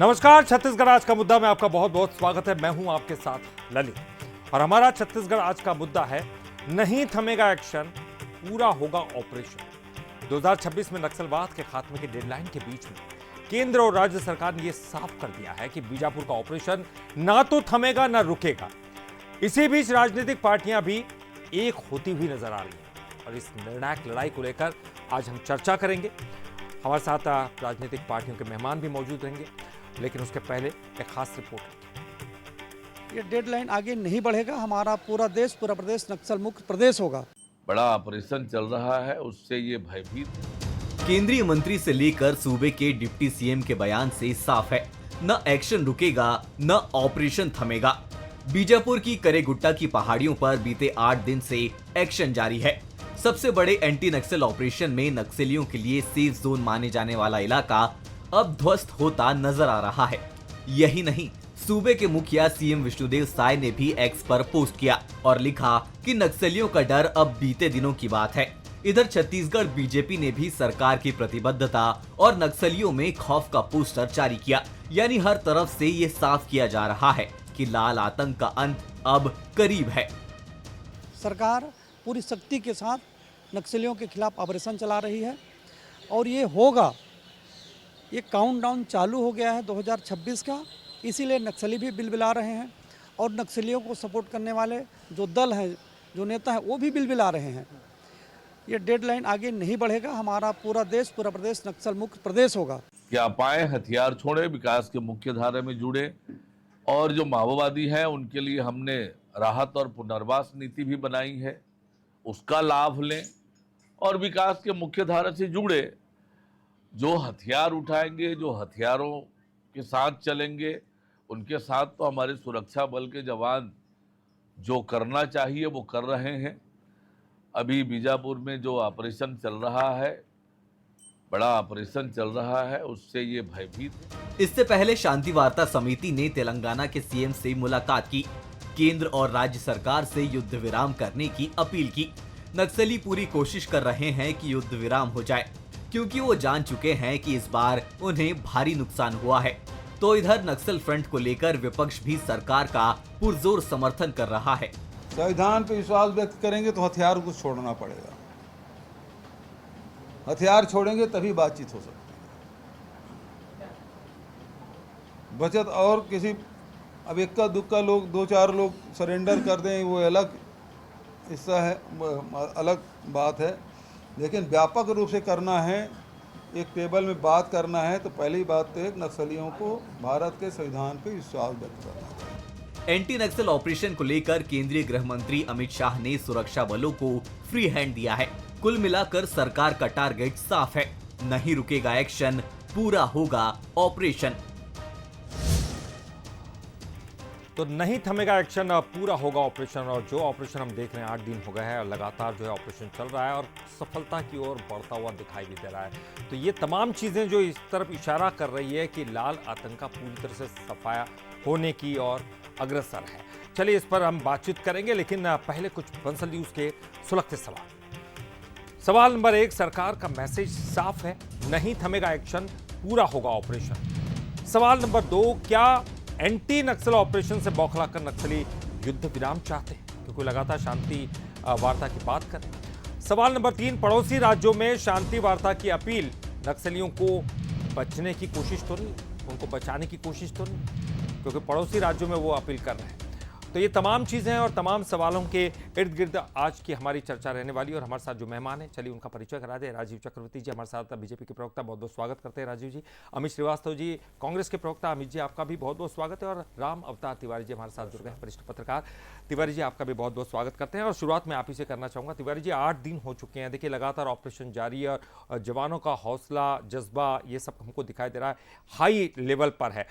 नमस्कार, छत्तीसगढ़ आज का मुद्दा में आपका बहुत बहुत स्वागत है। मैं हूं आपके साथ ललित और हमारा छत्तीसगढ़ आज का मुद्दा है नहीं थमेगा एक्शन, पूरा होगा ऑपरेशन। 2026 में नक्सलवाद के खात्मे की डेडलाइन के बीच में केंद्र और राज्य सरकार ने यह साफ कर दिया है कि बीजापुर का ऑपरेशन ना तो थमेगा ना रुकेगा। इसी बीच राजनीतिक पार्टियां भी एक होती हुई नजर आ रही हैं और इस निर्णायक लड़ाई को लेकर आज हम चर्चा करेंगे। हमारे साथ राजनीतिक पार्टियों के मेहमान भी मौजूद रहेंगे, लेकिन उसके पहले एक खास रिपोर्ट। ये डेडलाइन आगे नहीं बढ़ेगा। हमारा पूरा प्रदेश नक्सल मुक्त प्रदेश होगा। बड़ा ऑपरेशन चल रहा है, उससे ये भयभीत। केंद्रीय मंत्री से लेकर सूबे के डिप्टी सीएम के बयान से साफ है, न एक्शन रुकेगा न ऑपरेशन थमेगा। बीजापुर की करेगुट्टा की पहाड़ियों पर बीते 8 दिन से एक्शन जारी है। सबसे बड़े एंटी नक्सल ऑपरेशन में नक्सलियों के लिए सेफ जोन माने जाने वाला इलाका अब ध्वस्त होता नजर आ रहा है। यही नहीं, सूबे के मुखिया सीएम विष्णुदेव साय ने भी एक्स पर पोस्ट किया और लिखा कि नक्सलियों का डर अब बीते दिनों की बात है। इधर छत्तीसगढ़ बीजेपी ने भी सरकार की प्रतिबद्धता और नक्सलियों में खौफ का पोस्टर जारी किया। यानी हर तरफ से ये साफ किया जा रहा है कि लाल आतंक का अंत अब करीब है। सरकार पूरी शक्ति के साथ नक्सलियों के खिलाफ ऑपरेशन चला रही है और ये होगा। ये काउंटडाउन चालू हो गया है 2026 का, इसीलिए नक्सली भी बिलबिला रहे हैं और नक्सलियों को सपोर्ट करने वाले जो दल हैं, जो नेता हैं, वो भी बिलबिला रहे हैं। ये डेडलाइन आगे नहीं बढ़ेगा। हमारा पूरा प्रदेश नक्सल मुक्त प्रदेश होगा। क्या पाए हथियार छोड़े, विकास के मुख्य धारे में जुड़े और जो माओवादी हैं उनके लिए हमने राहत और पुनर्वास नीति भी बनाई है, उसका लाभ लें और विकास के मुख्य धारा से जुड़े जो हथियार उठाएंगे, जो हथियारों के साथ चलेंगे, उनके साथ तो हमारे सुरक्षा बल के जवान जो करना चाहिए वो कर रहे हैं। अभी बीजापुर में जो ऑपरेशन चल रहा है, बड़ा ऑपरेशन चल रहा है, उससे ये भयभीत है। इससे पहले शांति वार्ता समिति ने तेलंगाना के सीएम से मुलाकात की, केंद्र और राज्य सरकार से युद्ध विराम करने की अपील की। नक्सली पूरी कोशिश कर रहे हैं कि युद्ध विराम हो जाए, क्योंकि वो जान चुके हैं कि इस बार उन्हें भारी नुकसान हुआ है। तो इधर नक्सल फ्रंट को लेकर विपक्ष भी सरकार का पुरजोर समर्थन कर रहा है। संविधान पर विश्वास व्यक्त करेंगे तो हथियार को छोड़ना पड़ेगा। हथियार छोड़ेंगे तभी बातचीत हो सकती है। बचत और किसी अब इक्का दुक्का लोग 2-4 लोग सरेंडर कर दें, वो अलग हिस्सा है, अलग बात है। लेकिन व्यापक रूप से करना है, एक टेबल में बात करना है, तो पहली बात तो एक नक्सलियों को भारत के संविधान पर विश्वास व्यक्त करना है। एंटी नक्सल ऑपरेशन को लेकर केंद्रीय गृह मंत्री अमित शाह ने सुरक्षा बलों को फ्री हैंड दिया है। कुल मिलाकर सरकार का टारगेट साफ है, नहीं रुकेगा एक्शन, पूरा होगा ऑपरेशन। तो नहीं थमेगा एक्शन, पूरा होगा ऑपरेशन। और जो ऑपरेशन हम देख रहे हैं 8 दिन हो गए हैं और लगातार जो है ऑपरेशन चल रहा है और सफलता की ओर बढ़ता हुआ दिखाई भी दे रहा है। तो ये तमाम चीज़ें जो इस तरफ इशारा कर रही है कि लाल आतंक का पूरी तरह से सफाया होने की और अग्रसर है। चलिए इस पर हम बातचीत करेंगे, लेकिन पहले कुछ बंसल न्यूज़ के सुलगते सवाल। सवाल नंबर 1, सरकार का मैसेज साफ है, नहीं थमेगा एक्शन, पूरा होगा ऑपरेशन। सवाल नंबर 2, क्या एंटी नक्सल ऑपरेशन से बौखलाकर नक्सली युद्ध विराम चाहते हैं, क्योंकि लगातार शांति वार्ता की बात करें। सवाल नंबर 3, पड़ोसी राज्यों में शांति वार्ता की अपील नक्सलियों को बचने की कोशिश तो नहीं, उनको बचाने की कोशिश तो नहीं, क्योंकि पड़ोसी राज्यों में वो अपील कर रहे हैं। तो ये तमाम चीज़ें और तमाम सवालों के इर्द गिर्द आज की हमारी चर्चा रहने वाली। और हमारे साथ जो मेहमान हैं, चलिए उनका परिचय करा दें। राजीव चक्रवर्ती जी हमारे साथ, बीजेपी के प्रवक्ता, बहुत बहुत स्वागत करते हैं राजीव जी। अमित श्रीवास्तव जी, कांग्रेस के प्रवक्ता, अमित जी आपका भी बहुत बहुत स्वागत है। और राम अवतार तिवारी जी हमारे साथ जुड़ गए हैं, वरिष्ठ पत्रकार। तिवारी जी आपका भी बहुत बहुत स्वागत करते हैं। और शुरुआत में आप ही से करना चाहूँगा। तिवारी जी, 8 दिन हो चुके हैं, देखिए लगातार ऑपरेशन जारी है और जवानों का हौसला, जज्बा, ये सब हमको दिखाई दे रहा है हाई लेवल पर है।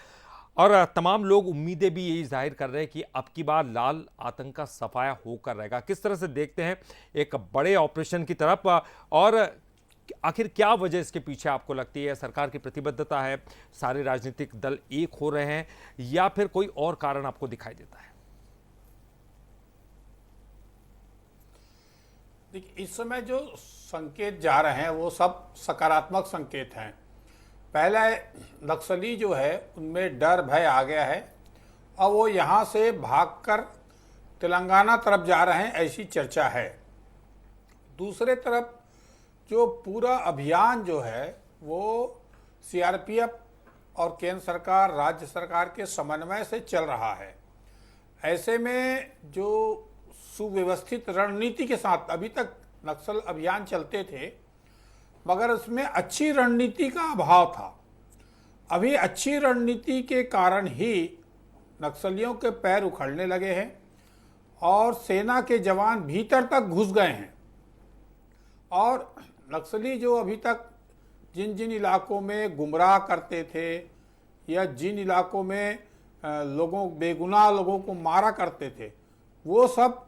और तमाम लोग उम्मीदें भी यही जाहिर कर रहे हैं कि अब की बार लाल आतंक का सफाया होकर रहेगा। किस तरह से देखते हैं एक बड़े ऑपरेशन की तरफ, और आखिर क्या वजह इसके पीछे आपको लगती है? सरकार की प्रतिबद्धता है, सारे राजनीतिक दल एक हो रहे हैं, या फिर कोई और कारण आपको दिखाई देता है? देखिए, इस समय जो संकेत जा रहे हैं वो सब सकारात्मक संकेत हैं। पहले नक्सली जो है उनमें डर भय आ गया है और वो यहाँ से भागकर तेलंगाना तरफ जा रहे हैं, ऐसी चर्चा है। दूसरे तरफ जो पूरा अभियान जो है वो सीआरपीएफ और केंद्र सरकार राज्य सरकार के समन्वय से चल रहा है। ऐसे में जो सुव्यवस्थित रणनीति के साथ अभी तक नक्सल अभियान चलते थे, मगर उसमें अच्छी रणनीति का अभाव था। अभी अच्छी रणनीति के कारण ही नक्सलियों के पैर उखड़ने लगे हैं और सेना के जवान भीतर तक घुस गए हैं। और नक्सली जो अभी तक जिन जिन इलाकों में गुमराह करते थे या जिन इलाकों में बेगुनाह लोगों को मारा करते थे, वो सब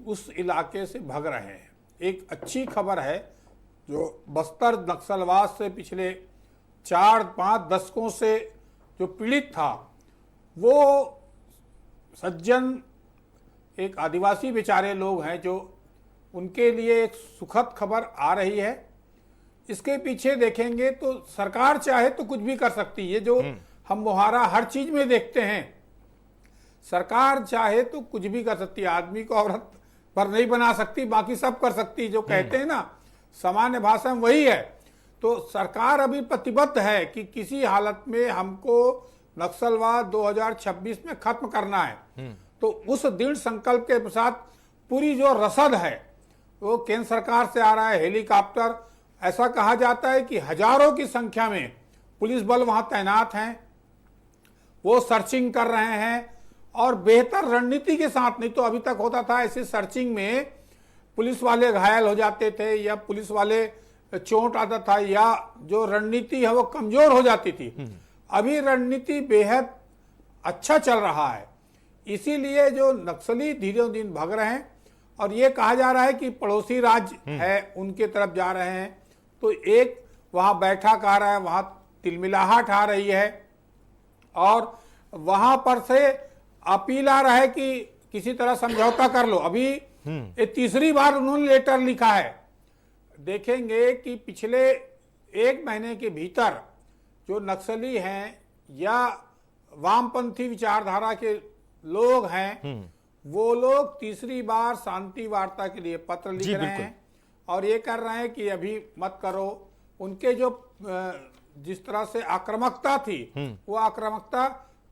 उस इलाके से भग रहे हैं। एक अच्छी खबर है, जो बस्तर नक्सलवाद से पिछले 4-5 दशकों से जो पीड़ित था, वो सज्जन एक आदिवासी बेचारे लोग हैं, जो उनके लिए एक सुखद खबर आ रही है। इसके पीछे देखेंगे तो सरकार चाहे तो कुछ भी कर सकती है। ये जो हम मुहारा हर चीज में देखते हैं, सरकार चाहे तो कुछ भी कर सकती है। आदमी को औरत पर नहीं बना सकती, बाकी सब कर सकती है। जो कहते हैं ना, सामान्य भाषा में वही है। तो सरकार अभी प्रतिबद्ध है कि किसी हालत में हमको नक्सलवाद 2026 में खत्म करना है। तो उस दृढ़ संकल्प के साथ पूरी जो रसद है वो केंद्र सरकार से आ रहा है। हेलीकॉप्टर, ऐसा कहा जाता है कि हजारों की संख्या में पुलिस बल वहां तैनात हैं, वो सर्चिंग कर रहे हैं और बेहतर रणनीति के साथ। नहीं तो अभी तक होता था ऐसे सर्चिंग में पुलिस वाले घायल हो जाते थे या पुलिस वाले चोट आता था या जो रणनीति है वो कमजोर हो जाती थी। अभी रणनीति बेहद अच्छा चल रहा है, इसीलिए जो नक्सली धीरे दिन भाग रहे हैं। और ये कहा जा रहा है कि पड़ोसी राज्य है उनके तरफ जा रहे हैं, तो एक वहां बैठक आ रहा है, वहां तिलमिलाहट आ रही है और वहां पर से अपील आ रहा है कि किसी तरह समझौता कर लो। अभी ये तीसरी बार उन्होंने लेटर लिखा है। देखेंगे कि पिछले 1 महीने के भीतर जो नक्सली हैं या वामपंथी विचारधारा के लोग हैं, वो लोग तीसरी बार शांति वार्ता के लिए पत्र लिख रहे हैं और ये कर रहे हैं कि अभी मत करो। उनके जो जिस तरह से आक्रामकता थी, वो आक्रामकता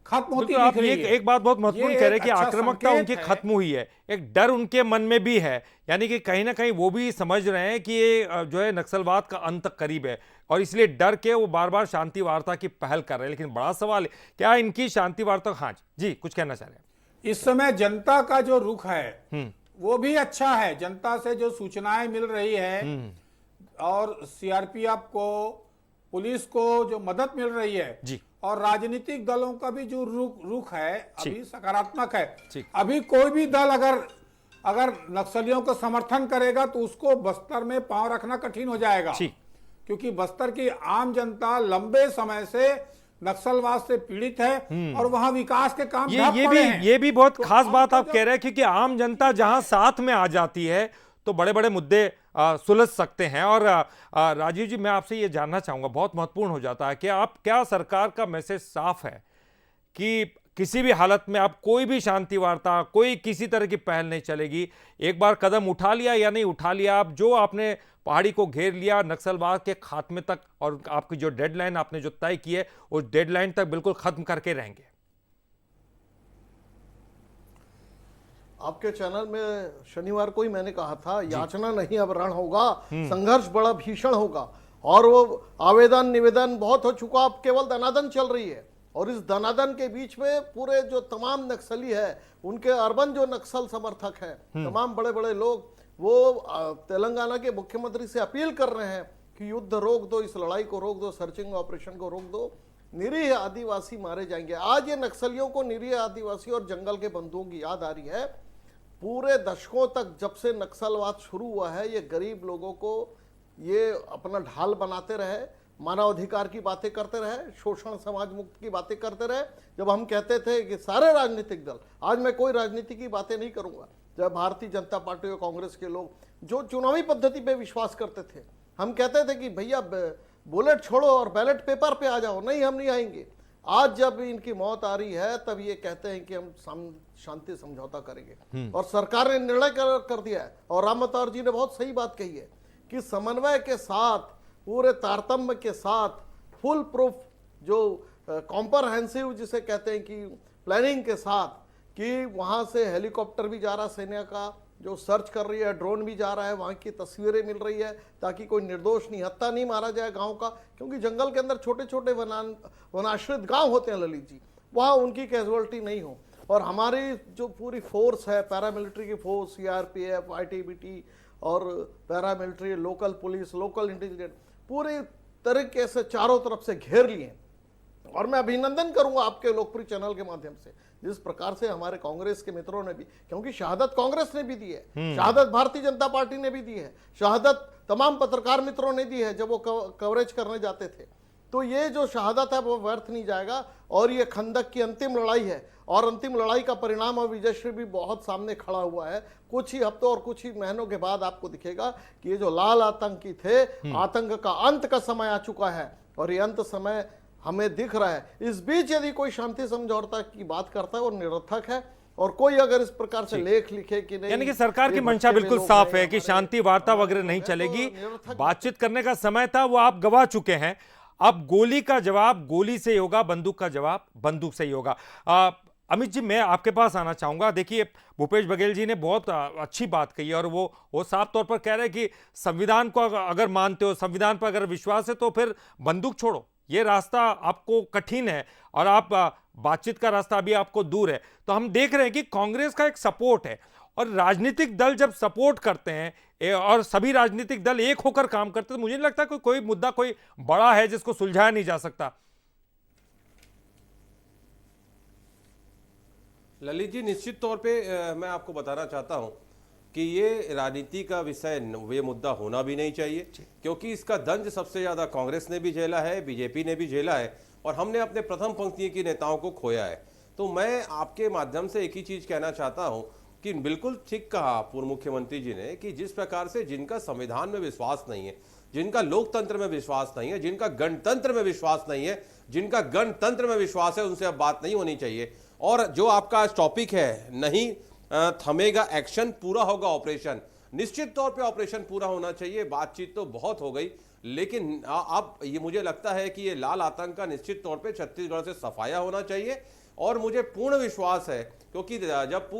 खत्म होती दिख रही है। एक बात बहुत महत्वपूर्ण कह रहे हैं कि आक्रामकता उनकी खत्म हुई है, एक डर उनके मन में भी है। यानी कि कहीं ना कहीं वो भी समझ रहे हैं कि ये जो है नक्सलवाद का अंत करीब है और इसलिए डर के वो बार बार शांति वार्ता की पहल कर रहे हैं। लेकिन बड़ा सवाल है, क्या इनकी शांति वार्ता, हाँ जी कुछ कहना चाह रहे हैं? इस समय जनता का जो रुख है वो भी अच्छा है। जनता से जो सूचनाएं मिल रही है और सीआरपीएफ को, पुलिस को जो मदद मिल रही है जी, और राजनीतिक दलों का भी जो रुख है अभी सकारात्मक है। अभी कोई भी दल अगर नक्सलियों को समर्थन करेगा तो उसको बस्तर में पांव रखना कठिन हो जाएगा, क्योंकि बस्तर की आम जनता लंबे समय से नक्सलवाद से पीड़ित है और वहां विकास के काम ये भी बहुत खास बात आप कह रहे हैं, क्योंकि आम जनता जहां साथ में आ जाती है तो बड़े बड़े मुद्दे सुलझ सकते हैं। और राजीव जी, मैं आपसे ये जानना चाहूंगा, बहुत महत्वपूर्ण हो जाता है कि आप क्या सरकार का मैसेज साफ है कि किसी भी हालत में आप कोई भी शांति वार्ता, कोई किसी तरह की पहल नहीं चलेगी। एक बार कदम उठा लिया या नहीं उठा लिया, आप जो आपने पहाड़ी को घेर लिया नक्सलवाद के खात्मे तक, और आपकी जो डेडलाइन आपने जो तय की है उस डेडलाइन तक बिल्कुल खत्म करके रहेंगे। आपके चैनल में शनिवार को ही मैंने कहा था, याचना नहीं अब रण होगा, संघर्ष बड़ा भीषण होगा। और वो आवेदन निवेदन बहुत हो चुका, अब केवल दनादन चल रही है। और इस दनादन के बीच में पूरे जो तमाम नक्सली है, उनके अर्बन जो नक्सल समर्थक हैं, तमाम बड़े बड़े लोग, वो तेलंगाना के मुख्यमंत्री से अपील कर रहे हैं कि युद्ध रोक दो, इस लड़ाई को रोक दो, सर्चिंग ऑपरेशन को रोक दो, निरीह आदिवासी मारे जाएंगे। आज ये नक्सलियों को निरीह आदिवासी और जंगल के बंधुओं की याद आ रही है। पूरे दशकों तक जब से नक्सलवाद शुरू हुआ है, ये गरीब लोगों को ये अपना ढाल बनाते रहे, मानवाधिकार की बातें करते रहे, शोषण समाज मुक्त की बातें करते रहे। जब हम कहते थे कि सारे राजनीतिक दल, आज मैं कोई राजनीति की बातें नहीं करूंगा, जब भारतीय जनता पार्टी और कांग्रेस के लोग जो चुनावी पद्धति पे विश्वास करते थे, हम कहते थे कि भैया बुलेट छोड़ो और बैलेट पेपर पे आ जाओ, नहीं हम नहीं आएंगे। आज जब इनकी मौत आ रही है तब ये कहते हैं कि हम शांति समझौता करेंगे, और सरकार ने निर्णय कर दिया है। और राम अवतार जी ने बहुत सही बात कही है कि समन्वय के साथ, पूरे तारतम्य के साथ, फुल प्रूफ जो कॉम्प्रहेंसिव जिसे कहते हैं कि प्लानिंग के साथ, कि वहां से हेलीकॉप्टर भी जा रहा सेना का जो सर्च कर रही है, ड्रोन भी जा रहा है, वहां की तस्वीरें मिल रही है ताकि कोई निर्दोष निहत्था नहीं मारा जाए गांव का, क्योंकि जंगल के अंदर छोटे छोटे वनाश्रित गांव होते हैं ललित जी, वहां उनकी कैजुअलिटी नहीं हो। और हमारी जो पूरी फोर्स है, पैरामिलिट्री की फोर्स, सीआरपीएफ, आईटीबीटी और paramilitary, local police, local intelligence, पूरी तरीके से चारों तरफ से घेर लिए। और मैं अभिनंदन करूंगा आपके लोकप्रिय चैनल के माध्यम से, जिस प्रकार से हमारे कांग्रेस के मित्रों ने भी, क्योंकि शहादत कांग्रेस ने भी दी है, शहादत भारतीय जनता पार्टी ने भी दी है, शहादत तमाम पत्रकार मित्रों ने दी है जब वो कवरेज करने जाते थे। तो ये जो शहादत है वो व्यर्थ नहीं जाएगा। और ये खंदक की अंतिम लड़ाई है, और अंतिम लड़ाई का परिणाम और विजयश्री भी बहुत सामने खड़ा हुआ है। कुछ ही हफ्तों और कुछ ही महीनों के बाद आपको दिखेगा कि ये जो लाल आतंकी थे, आतंक का अंत का समय आ चुका है, और ये अंत समय हमें दिख रहा है। इस बीच यदि कोई शांति समझौता की बात करता है वो निरर्थक है। और कोई अगर इस प्रकार से लेख लिखे कि नहीं, यानी कि सरकार की ये मंशा भटके बिल्कुल लोग साफ हैं, है कि हमारे शांति वार्ता लोग वगैरह नहीं हैं, चलेगी, तो निरर्थक बातचीत करने का समय था वो आप गवा चुके हैं। अब गोली का जवाब गोली से ही होगा, बंदूक का जवाब बंदूक से ही होगा। अमित जी, मैं आपके पास आना चाहूंगा। देखिए, भूपेश बघेल जी ने बहुत अच्छी बात कही, और वो साफ तौर पर कह रहे हैं कि संविधान को अगर मानते हो, संविधान पर अगर विश्वास है तो फिर बंदूक छोड़ो। ये रास्ता आपको कठिन है और आप बातचीत का रास्ता अभी आपको दूर है। तो हम देख रहे हैं कि कांग्रेस का एक सपोर्ट है, और राजनीतिक दल जब सपोर्ट करते हैं और सभी राजनीतिक दल एक होकर काम करते हैं, तो मुझे नहीं लगता कोई मुद्दा कोई बड़ा है जिसको सुलझाया नहीं जा सकता। ललित जी, निश्चित तौर पे मैं आपको बताना चाहता हूं कि ये राजनीति का विषय, ये मुद्दा होना भी नहीं चाहिए, क्योंकि इसका दंज सबसे ज्यादा कांग्रेस ने भी झेला है, बीजेपी ने भी झेला है, और हमने अपने प्रथम पंक्ति के नेताओं को खोया है। तो मैं आपके माध्यम से एक ही चीज कहना चाहता हूं कि बिल्कुल ठीक कहा पूर्व मुख्यमंत्री जी ने कि जिस प्रकार से जिनका संविधान में विश्वास नहीं है, जिनका लोकतंत्र में विश्वास नहीं है, जिनका गणतंत्र में विश्वास नहीं है, जिनका गणतंत्र में विश्वास है, उनसे अब बात नहीं होनी चाहिए। और जो आपका टॉपिक है, नहीं थमेगा एक्शन, पूरा होगा ऑपरेशन, निश्चित तौर पे ऑपरेशन पूरा होना चाहिए। बातचीत तो बहुत हो गई, लेकिन अब ये मुझे लगता है कि ये लाल आतंक का निश्चित तौर पे छत्तीसगढ़ से सफाया होना चाहिए। और मुझे पूर्ण विश्वास है, क्योंकि जब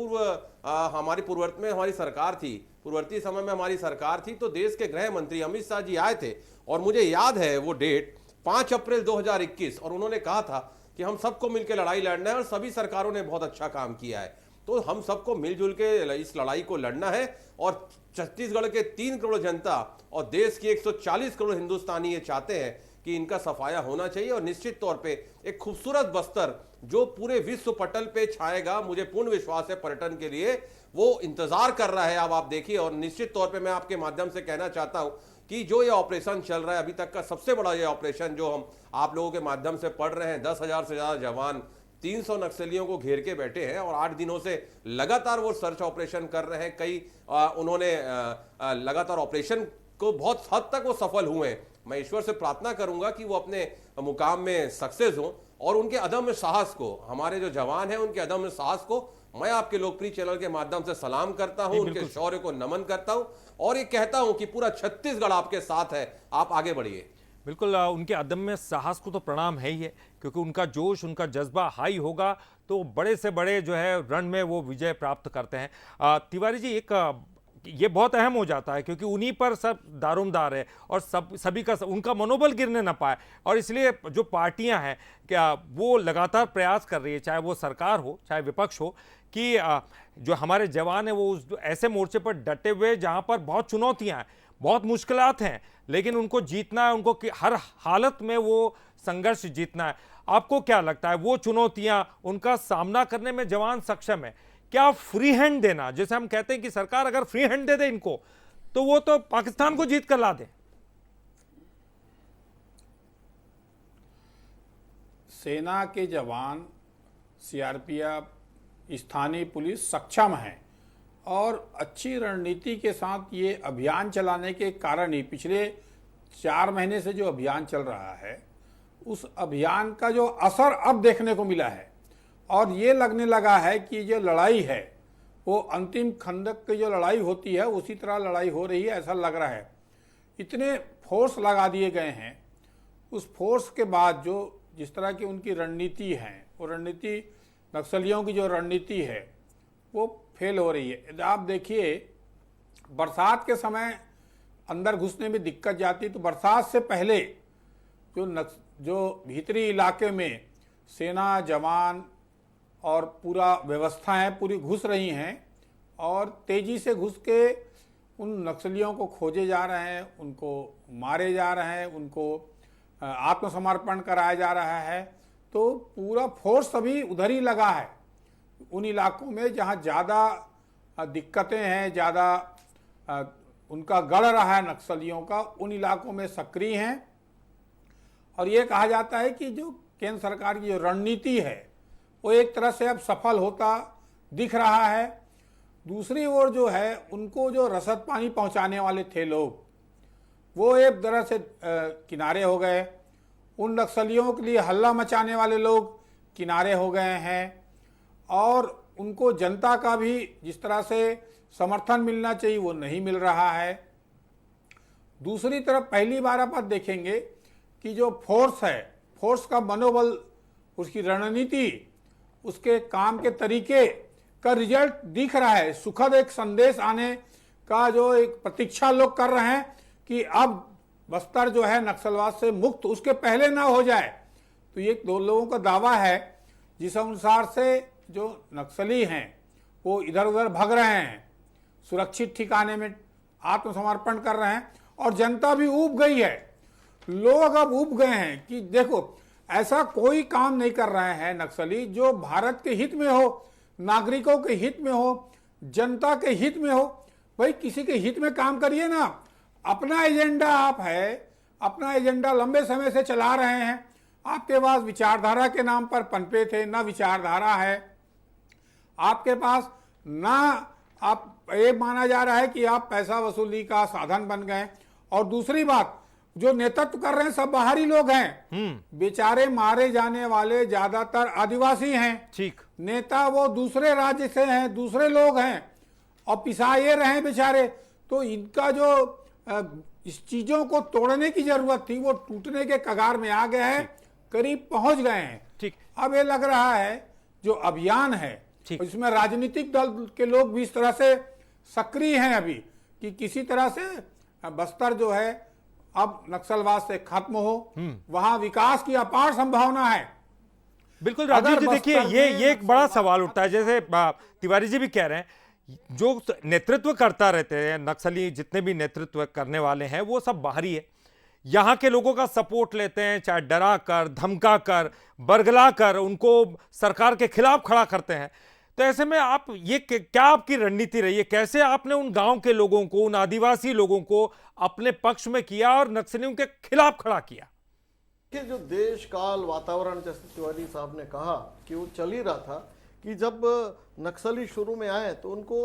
हमारी पूर्ववर्ती में हमारी सरकार थी, पूर्ववर्ती समय में हमारी सरकार थी, तो देश के गृह मंत्री अमित शाह जी आए थे, और मुझे याद है वो डेट 5 अप्रैल 2021, और उन्होंने कहा था कि हम सबको मिलकर लड़ाई लड़ना है, और सभी सरकारों ने बहुत अच्छा काम किया है। तो हम सबको मिलजुल के इस लड़ाई को लड़ना है, और छत्तीसगढ़ के 3 करोड़ जनता और देश की 140 करोड़ हिंदुस्तानी ये चाहते हैं कि इनका सफाया होना चाहिए। और निश्चित तौर पे एक खूबसूरत बस्तर जो पूरे विश्व पटल पे छाएगा, मुझे पूर्ण विश्वास है पर्यटन के लिए वो इंतजार कर रहा है। अब आप देखिए, और निश्चित तौर पे मैं आपके माध्यम से कहना चाहता हूं कि जो ये ऑपरेशन चल रहा है, अभी तक का सबसे बड़ा ये ऑपरेशन जो हम आप लोगों के माध्यम से पढ़ रहे हैं, 10,000 से ज्यादा जवान 300 नक्सलियों को घेर के बैठे हैं, और 8 दिनों से लगातार वो सर्च ऑपरेशन कर रहे हैं। कई उन्होंने लगातार ऑपरेशन को बहुत हद तक वो सफल हुए हैं। मैं ईश्वर से प्रार्थना करूंगा कि वो अपने मुकाम में सक्सेस हो, और उनके अदम्य साहस को, हमारे जो जवान हैं उनके अदम्य साहस को मैं आपके लोकप्रिय चैनल के माध्यम से सलाम करता हूं, उनके शौर्य को नमन करता हूं, और ये कहता हूं कि पूरा छत्तीसगढ़ आपके साथ है, आप आगे बढ़िए। बिल्कुल, उनके अदम्य साहस को तो प्रणाम है ही है, क्योंकि उनका जोश, उनका जज्बा हाई होगा तो बड़े से बड़े जो है रण में वो विजय प्राप्त करते हैं। तिवारी जी, एक ये बहुत अहम हो जाता है, क्योंकि उन्हीं पर सब दारोमदार है, और सभी का उनका मनोबल गिरने ना पाए, और इसलिए जो पार्टियां हैं क्या वो लगातार प्रयास कर रही है, चाहे वो सरकार हो चाहे विपक्ष हो, कि जो हमारे जवान हैं वो उस ऐसे मोर्चे पर डटे हुए जहां पर बहुत चुनौतियां हैं, बहुत मुश्किलात हैं, लेकिन उनको जीतना है, उनको हर हालत में वो संघर्ष जीतना है। आपको क्या लगता है, वो चुनौतियां, उनका सामना करने में जवान सक्षम है? क्या फ्री हैंड देना, जैसे हम कहते हैं कि सरकार अगर फ्री हैंड दे दे इनको, तो वो तो पाकिस्तान को जीत कर ला दे। सेना के जवान, सीआरपीएफ, स्थानीय पुलिस सक्षम है, और अच्छी रणनीति के साथ ये अभियान चलाने के कारण ही पिछले 4 महीने से जो अभियान चल रहा है, उस अभियान का जो असर अब देखने को मिला है और ये लगने लगा है कि जो लड़ाई है वो अंतिम खंदक की जो लड़ाई होती है उसी तरह लड़ाई हो रही है, ऐसा लग रहा है। इतने फोर्स लगा दिए गए हैं, उस फोर्स के बाद जो जिस तरह की उनकी रणनीति है, वो रणनीति नक्सलियों की जो रणनीति है वो फेल हो रही है। आप देखिए, बरसात के समय अंदर घुसने में दिक्कत जाती, तो बरसात से पहले जो भीतरी इलाके में सेना, जवान और पूरा व्यवस्थाएं पूरी घुस रही हैं और तेजी से घुस के उन नक्सलियों को खोजे जा रहे हैं, उनको मारे जा रहे हैं, उनको आत्मसमर्पण कराया जा रहा है। तो पूरा फोर्स अभी उधर ही लगा है, उन इलाकों में जहां ज़्यादा दिक्कतें हैं, ज़्यादा उनका गढ़ रहा है नक्सलियों का, उन इलाकों में सक्रिय हैं। और ये कहा जाता है कि जो केंद्र सरकार की जो रणनीति है वो एक तरह से अब सफल होता दिख रहा है। दूसरी ओर जो है, उनको जो रसद पानी पहुंचाने वाले थे लोग, वो एक तरह से किनारे हो गए। उन नक्सलियों के लिए हल्ला मचाने वाले लोग किनारे हो गए हैं और उनको जनता का भी जिस तरह से समर्थन मिलना चाहिए वो नहीं मिल रहा है। दूसरी तरफ पहली बार आप देखेंगे कि जो फोर्स है, फोर्स का मनोबल, उसकी रणनीति, उसके काम के तरीके का रिजल्ट दिख रहा है। सुखद एक संदेश आने का जो एक प्रतीक्षा लोग कर रहे हैं कि अब बस्तर जो है नक्सलवाद से मुक्त उसके पहले ना हो जाए। तो ये दो लोगों का दावा है जिस अनुसार से जो नक्सली हैं वो इधर उधर भाग रहे हैं, सुरक्षित ठिकाने में आत्मसमर्पण कर रहे हैं और जनता भी ऊब गई है। लोग अब ऊब गए हैं कि देखो, ऐसा कोई काम नहीं कर रहे हैं नक्सली जो भारत के हित में हो, नागरिकों के हित में हो, जनता के हित में हो। भाई किसी के हित में काम करिए ना। अपना एजेंडा आप है, अपना एजेंडा लंबे समय से चला रहे हैं। आपके पास विचारधारा के नाम पर पनपे थे, ना विचारधारा है आपके पास, ना आप ये माना जा रहा है कि आप पैसा वसूली का साधन बन गए। और दूसरी बात, जो नेतृत्व कर रहे हैं सब बाहरी लोग हैं। बेचारे मारे जाने वाले ज्यादातर आदिवासी हैं। ठीक, नेता वो दूसरे राज्य से हैं, दूसरे लोग हैं और पिसाए रहे हैं बेचारे। तो इनका जो इस चीजों को तोड़ने की जरूरत थी वो टूटने के कगार में आ गए हैं, करीब पहुंच गए हैं। ठीक, अब ये लग रहा है जो अभियान है इसमें राजनीतिक दल के लोग भी इस तरह से सक्रिय हैं अभी कि किसी तरह से बस्तर जो है अब नक्सलवाद से खत्म हो, वहां विकास की अपार संभावना है। बिल्कुल राजीव जी, देखिए ये एक बड़ा सवाल उठता है। जैसे तिवारी जी भी कह रहे हैं, जो नेतृत्व करता रहते हैं नक्सली, जितने भी नेतृत्व करने वाले हैं वो सब बाहरी है। यहाँ के लोगों का सपोर्ट लेते हैं, चाहे डरा कर, धमका कर, बरगला कर उनको सरकार के खिलाफ खड़ा करते हैं। तो ऐसे में आप ये क्या आपकी रणनीति रही है? कैसे आपने उन गांव के लोगों को, उन आदिवासी लोगों को अपने पक्ष में किया और नक्सलियों के खिलाफ खड़ा किया? कि जो देश काल वातावरण, जैसे तिवारी साहब ने कहा कि वो चल ही रहा था कि जब नक्सली शुरू में आए तो उनको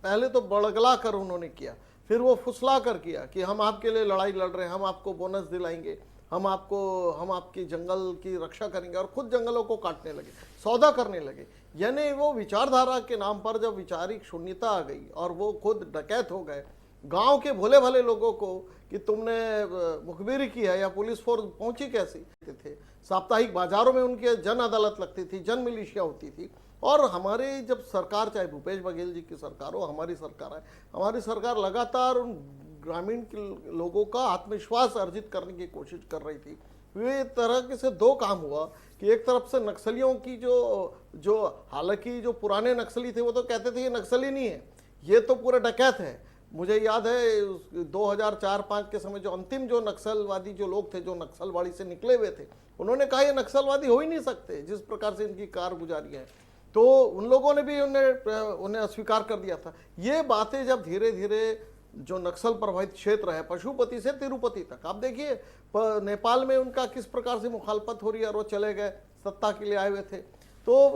पहले तो बड़गला कर उन्होंने किया, फिर वो फुसला कर किया कि हम आपके लिए लड़ाई लड़ रहे हैं, हम आपको बोनस दिलाएंगे, हम आपकी जंगल की रक्षा करेंगे, और खुद जंगलों को काटने लगे, सौदा करने लगे। यानी वो विचारधारा के नाम पर जब विचारिक शून्यता आ गई और वो खुद डकैत हो गए, गांव के भोले भाले लोगों को कि तुमने मुखबिरी की है या पुलिस फोर्स पहुंची कैसी थे। साप्ताहिक बाजारों में उनकी जन अदालत लगती थी, जन मिलिशिया होती थी। और हमारी जब सरकार, चाहे भूपेश बघेल जी की सरकार हो, हमारी सरकार है, हमारी सरकार लगातार उन ग्रामीण के लोगों का आत्मविश्वास अर्जित करने की कोशिश कर रही थी। वे तरह से दो काम हुआ कि एक तरफ से नक्सलियों की जो हालांकि जो पुराने नक्सली थे वो तो कहते थे ये नक्सली नहीं है, ये तो पूरा डकैत है। मुझे याद है 2004-05 के समय जो अंतिम जो नक्सलवादी जो लोग थे, जो नक्सलवाड़ी से निकले हुए थे, उन्होंने कहा ये नक्सलवादी हो ही नहीं सकते जिस प्रकार से इनकी कारगुजारी है। तो उन लोगों ने भी उन्हें अस्वीकार कर दिया था। ये बातें जब धीरे धीरे जो नक्सल प्रभावित क्षेत्र है, पशुपति से तिरुपति तक, आप देखिए नेपाल में उनका किस प्रकार से मुखालफत हो रही है और वो चले गए, सत्ता के लिए आए हुए थे। तो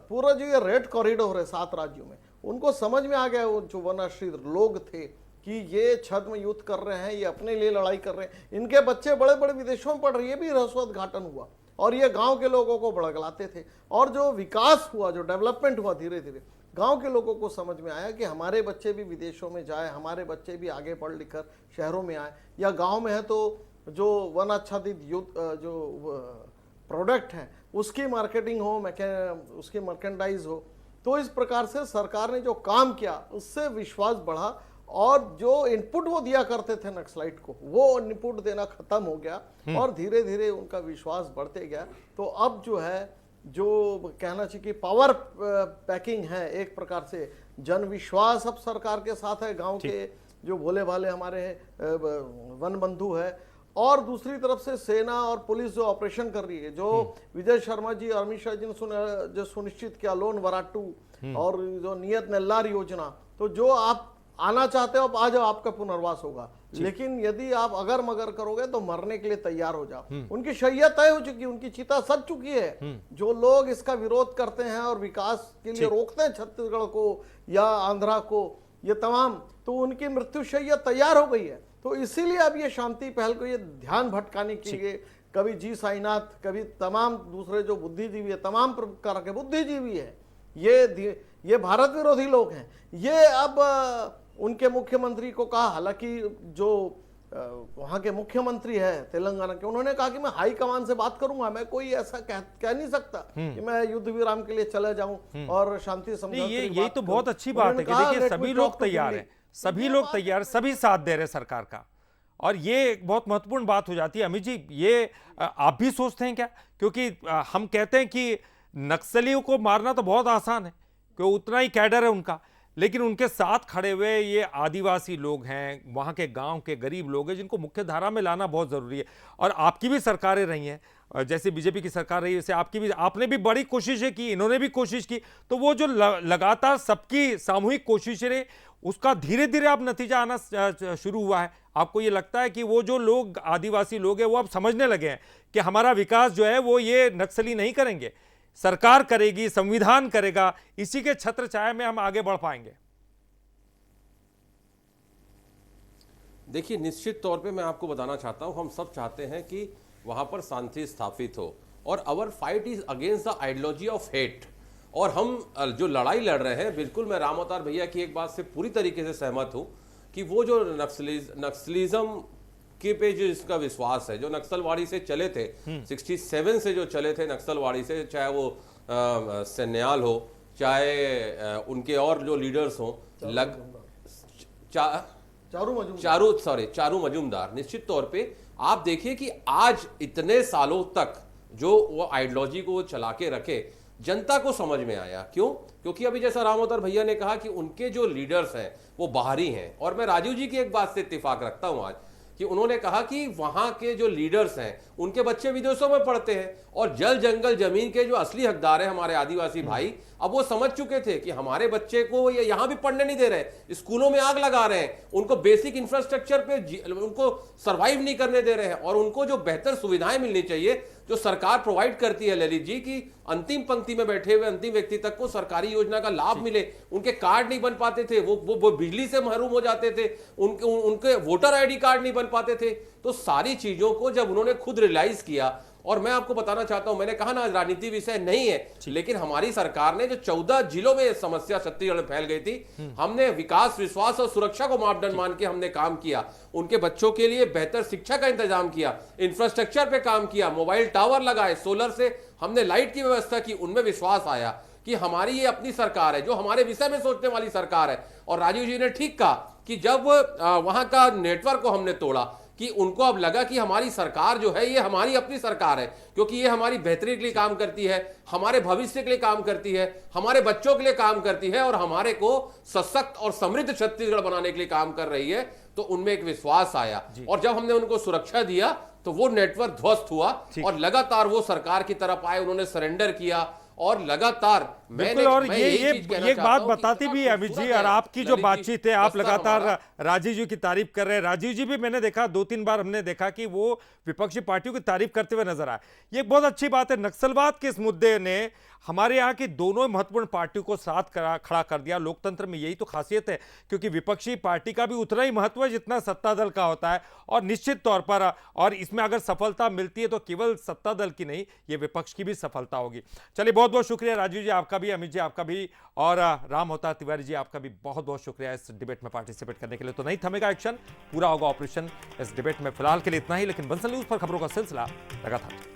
पूरा जो ये रेड कॉरिडोर है 7 राज्यों में, उनको समझ में आ गया, वो जो वनाश्री लोग थे कि ये छद्म युद्ध कर रहे हैं, ये अपने लिए लड़ाई कर रहे हैं, इनके बच्चे बड़े बड़े विदेशों में पढ़ रहे हैं, ये भी रहस्योद्घाटन हुआ। और ये गांव के लोगों को बड़गलाते थे। और जो विकास हुआ, जो डेवलपमेंट हुआ, धीरे धीरे गांव के लोगों को समझ में आया कि हमारे बच्चे भी विदेशों में जाए, हमारे बच्चे भी आगे पढ़ लिख कर शहरों में आए, या गांव में है तो जो वन आच्छादित युद्ध जो प्रोडक्ट है उसकी मार्केटिंग हो, उसकी मर्केंडाइज हो। तो इस प्रकार से सरकार ने जो काम किया उससे विश्वास बढ़ा, और जो इनपुट वो दिया करते थे नक्सलाइट को, वो इनपुट देना खत्म हो गया और धीरे धीरे उनका विश्वास बढ़ते गया। तो अब जो है, जो कहना चाहिए कि पावर पैकिंग है, एक प्रकार से जन विश्वास अब सरकार के साथ है, गांव के जो भोले भाले हमारे वन बंधु है, और दूसरी तरफ से सेना और पुलिस जो ऑपरेशन कर रही है, जो विजय शर्मा जी और अमित शाह जी ने जो सुनिश्चित किया, लोन वराटू और जो नियत नल्लार योजना, तो जो आप आना चाहते हो आप आ जाओ, आपका पुनर्वास होगा, लेकिन यदि आप अगर मगर करोगे तो मरने के लिए तैयार हो जाओ। उनकी शैया तय हो चुकी है, उनकी चिता सज चुकी है। जो लोग इसका विरोध करते हैं और विकास के लिए रोकते हैं छत्तीसगढ़ को या आंध्रा को, ये तमाम, तो उनकी मृत्यु शैया तैयार हो गई है। तो इसीलिए अब ये शांति पहल को ये ध्यान भटकाने के लिए कभी जी साईनाथ, कभी तमाम दूसरे जो बुद्धिजीवी है, तमाम प्रकार के बुद्धिजीवी है, ये भारत विरोधी लोग हैं। ये अब उनके मुख्यमंत्री को कहा, हालांकि जो वहां के मुख्यमंत्री है तेलंगाना के, उन्होंने कहा कि मैं हाई कमान से बात करूंगा, मैं कोई ऐसा कह नहीं सकता कि मैं युद्ध विराम के लिए चला जाऊं और शांति समझौते की यही तो बहुत अच्छी बात है कि देखिए सभी लोग तैयार हैं, सभी लोग तैयार, सभी साथ दे रहे सरकार का, और ये एक बहुत महत्वपूर्ण बात हो जाती है। अमित जी, ये आप भी सोचते हैं क्या? क्योंकि हम कहते हैं कि नक्सलियों को मारना तो बहुत आसान है, क्योंकि उतना ही कैडर है उनका, लेकिन उनके साथ खड़े हुए ये आदिवासी लोग हैं, वहाँ के गांव के गरीब लोग हैं, जिनको मुख्य धारा में लाना बहुत ज़रूरी है। और आपकी भी सरकारें रही हैं, जैसे बीजेपी की सरकार रही है वैसे आपकी भी, आपने भी बड़ी कोशिशें की, इन्होंने भी कोशिश की, तो वो जो लगातार सबकी सामूहिक कोशिशें रही, उसका धीरे धीरे अब नतीजा आना शुरू हुआ है। आपको ये लगता है कि वो जो लोग आदिवासी लोग हैं वो अब समझने लगे हैं कि हमारा विकास जो है वो ये नक्सली नहीं करेंगे, सरकार करेगी, संविधान करेगा, इसी के छत्र छाया में हम आगे बढ़ पाएंगे? देखिए, निश्चित तौर पे मैं आपको बताना चाहता हूं, हम सब चाहते हैं कि वहां पर शांति स्थापित हो, और our fight is against the ideology of hate. और हम जो लड़ाई लड़ रहे हैं, बिल्कुल मैं राम अवतार भैया की एक बात से पूरी तरीके से सहमत हूं कि वो जो नक्सलिज्म के पे जो इसका विश्वास है, जो नक्सलवाड़ी से चले थे, 67 से जो चले थे नक्सलवाड़ी से, चाहे वो सन्याल हो, चाहे उनके और जो लीडर्स हो, चारू मजूमदार, निश्चित तौर पे आप देखिए कि आज इतने सालों तक जो वो आइडियोलॉजी को चला के रखे, जनता को समझ में आया। क्यों? क्योंकि अभी जैसा राम अवतार भैया ने कहा कि उनके जो लीडर्स हैं वो बाहरी हैं, और मैं राजीव जी की एक बात से इत्तेफाक रखता हूं आज, कि उन्होंने कहा कि वहां के जो लीडर्स हैं उनके बच्चे विदेशों में पढ़ते हैं, और जल जंगल जमीन के जो असली हकदार हैं हमारे आदिवासी भाई, अब वो समझ चुके थे कि हमारे बच्चे को ये यहां भी पढ़ने नहीं दे रहे, स्कूलों में आग लगा रहे हैं, उनको बेसिक इंफ्रास्ट्रक्चर पे उनको सर्वाइव नहीं करने दे रहे हैं, और उनको जो बेहतर सुविधाएं मिलनी चाहिए जो सरकार प्रोवाइड करती है ललित जी, की अंतिम पंक्ति में बैठे हुए अंतिम व्यक्ति तक को सरकारी योजना का लाभ मिले। उनके कार्ड नहीं बन पाते थे, वो बिजली से महरूम हो जाते थे, उनके वोटर आईडी कार्ड नहीं बन पाते थे। तो सारी चीजों को जब उन्होंने खुद रियलाइज किया, और मैं आपको बताना चाहता हूं, मैंने कहा ना राजनीति विषय नहीं है, लेकिन हमारी सरकार ने जो 14 जिलों में समस्या छत्तीसगढ़ में फैल गई थी, हमने विकास, विश्वास और सुरक्षा को मापदंड मान के हमने काम किया, उनके बच्चों के लिए बेहतर शिक्षा का इंतजाम किया, इंफ्रास्ट्रक्चर पे काम किया, मोबाइल टावर लगाए, सोलर से हमने लाइट की व्यवस्था की। उनमें विश्वास आया कि हमारी ये अपनी सरकार है, जो हमारे विषय में सोचने वाली सरकार है। और राजीव जी ने ठीक कहा कि जब वहां का नेटवर्क को हमने तोड़ा, कि उनको अब लगा कि हमारी सरकार जो है ये हमारी अपनी सरकार है, क्योंकि ये हमारी बेहतरी के लिए काम करती है, हमारे भविष्य के लिए काम करती है, हमारे बच्चों के लिए काम करती है, और हमारे को सशक्त और समृद्ध छत्तीसगढ़ बनाने के लिए काम कर रही है। तो उनमें एक विश्वास आया, और जब हमने उनको सुरक्षा दिया तो वो नेटवर्क ध्वस्त हुआ, और लगातार वो सरकार की तरफ आए, उन्होंने सरेंडर किया, और लगातार बिल्कुल। और मैं ये यही ये चीज कहना एक चाहता बात हूं कि बताती इतना भी है अमित जी, खूबसूरत और है आपकी जो ललित जी, बातचीत है, आप दस्ता लगातार हमारा। राजीव जी की तारीफ कर रहे हैं। राजीव जी भी मैंने देखा 2-3 बार हमने देखा कि वो विपक्षी पार्टियों की तारीफ करते हुए नजर आए। ये एक बहुत अच्छी बात है। नक्सलवाद के इस मुद्दे ने हमारे यहाँ की दोनों महत्वपूर्ण पार्टियों को साथ खड़ा कर दिया। लोकतंत्र में यही तो खासियत है, क्योंकि विपक्षी पार्टी का भी उतना ही महत्व है जितना सत्ता दल का होता है। और निश्चित तौर पर, और इसमें अगर सफलता मिलती है तो केवल सत्ता दल की नहीं, ये विपक्ष की भी सफलता होगी। चलिए, बहुत बहुत शुक्रिया राजीव जी आपका भी, अमित जी आपका भी, और राम अवतार तिवारी जी आपका भी बहुत बहुत शुक्रिया इस डिबेट में पार्टिसिपेट करने के लिए। तो नहीं थमेगा एक्शन, पूरा होगा ऑपरेशन। इस डिबेट में फिलहाल के लिए इतना ही, लेकिन बंसल न्यूज पर खबरों का सिलसिला लगातार।